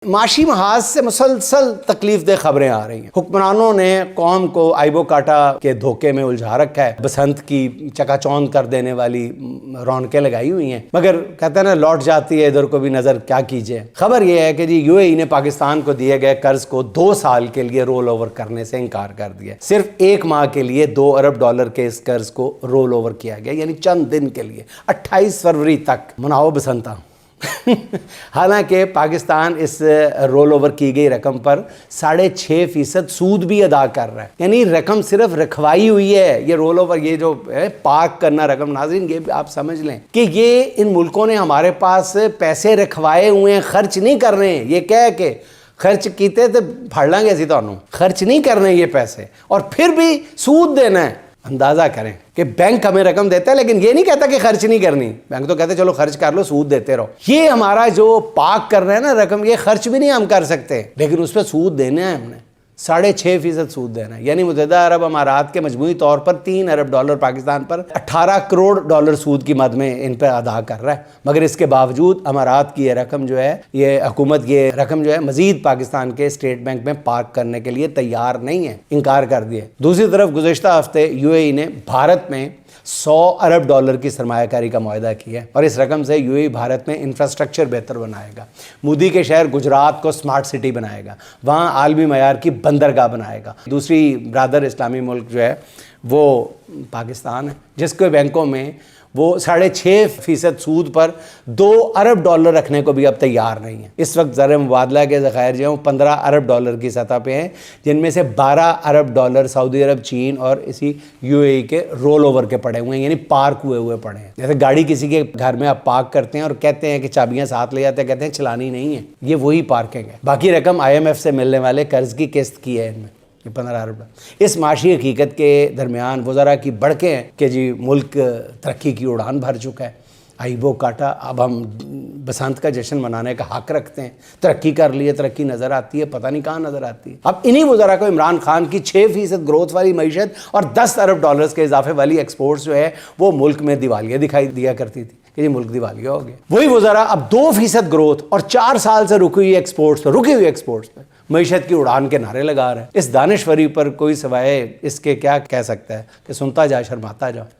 معاشی محاذ سے مسلسل تکلیف دہ خبریں آ رہی ہیں۔ حکمرانوں نے قوم کو آئیبو کاٹا کے دھوکے میں الجھا رکھا ہے، بسنت کی چکا چوند کر دینے والی رونقیں لگائی ہوئی ہیں، مگر کہتے ہیں نا لوٹ جاتی ہے ادھر کو بھی نظر، کیا کیجئے۔ خبر یہ ہے کہ یو اے ای نے پاکستان کو دیے گئے قرض کو 2 سال کے لیے رول اوور کرنے سے انکار کر دیا۔ صرف 1 ماہ کے لیے $2 ارب کے اس قرض کو رول اوور کیا گیا، یعنی چند دن کے لیے 28 فروری تک مناؤ بسنتا۔ حالانکہ پاکستان اس رول اوور کی گئی رقم پر 6.5% سود بھی ادا کر رہا ہے، یعنی رقم صرف رکھوائی ہوئی ہے۔ یہ رول اوور، یہ جو ہے پاک کرنا رقم، ناظرین یہ بھی آپ سمجھ لیں کہ یہ ان ملکوں نے ہمارے پاس پیسے رکھوائے ہوئے ہیں، خرچ نہیں کر رہے ہیں۔ یہ کہہ کہ خرچ کیتے تو پھڑ لیں گے، اسی تو خرچ نہیں کرنے یہ پیسے، اور پھر بھی سود دینا ہے۔ اندازہ کریں کہ بینک ہمیں رقم دیتا ہے لیکن یہ نہیں کہتا کہ خرچ نہیں کرنی، بینک تو کہتے چلو خرچ کر لو، سود دیتے رہو۔ یہ ہمارا جو پاک کر رہے ہیں نا رقم، یہ خرچ بھی نہیں ہم کر سکتے لیکن اس پہ سود دینا ہے، ہم نے 6.5% سود دینا ہے، یعنی متحدہ عرب امارات کے مجموعی طور پر $3 ارب پاکستان پر $18 کروڑ سود کی مد میں ان پہ ادا کر رہا ہے۔ مگر اس کے باوجود امارات کی یہ رقم جو ہے، یہ حکومت یہ رقم جو ہے مزید پاکستان کے اسٹیٹ بینک میں پارک کرنے کے لیے تیار نہیں ہے، انکار کر دیا۔ دوسری طرف گزشتہ ہفتے یو اے ای نے بھارت میں $100 ارب کی سرمایہ کاری کا معاہدہ کیا ہے، اور اس رقم سے یو اے ای بھارت میں انفراسٹرکچر بہتر بنائے گا، مودی کے شہر گجرات کو سمارٹ سٹی بنائے گا، وہاں عالمی معیار کی بندرگاہ بنائے گا۔ دوسری برادر اسلامی ملک جو ہے وہ پاکستان ہے، جس کے بینکوں میں وہ 6.5% سود پر $2 ارب رکھنے کو بھی اب تیار نہیں ہے۔ اس وقت زر مبادلہ کے ذخائر جو ہیں $15 ارب کی سطح پہ ہیں، جن میں سے $12 ارب سعودی عرب، چین اور اسی یو اے ای کے رول اوور کے پڑے ہوئے ہیں، یعنی پارک ہوئے پڑے ہیں۔ جیسے گاڑی کسی کے گھر میں آپ پارک کرتے ہیں اور کہتے ہیں کہ چابیاں ساتھ لے جاتے ہیں، کہتے ہیں چلانی نہیں ہے، یہ وہی پارکنگ ہے۔ باقی رقم IMF سے ملنے والے قرض کی قسط کی ہے، ان میں یہ $15 ارب۔ اس معاشی حقیقت کے درمیان وزراء کی بڑکیں ہیں کہ جی ملک ترقی کی اڑان بھر چکا ہے، آئیبو کاٹا، اب ہم بسنت کا جشن منانے کا حق رکھتے ہیں، ترقی کر لیے، ترقی نظر آتی ہے، پتہ نہیں کہاں نظر آتی ہے۔ اب انہی وزراء کو عمران خان کی 6% گروتھ والی معیشت اور $10 ارب کے اضافے والی ایکسپورٹس جو ہے وہ ملک میں دیوالیہ دکھائی دیا کرتی تھی کہ یہ ملک دیوالیہ ہو گیا۔ وہی وزراء اب 2% گروتھ اور 4 سال سے رکی ہوئی ایکسپورٹس پہ معیشت کی اڑان کے نعرے لگا رہے ہیں۔ اس دانشوری پر کوئی سوائے اس کے کیا کہہ سکتا ہے کہ سنتا جا شرماتا جا۔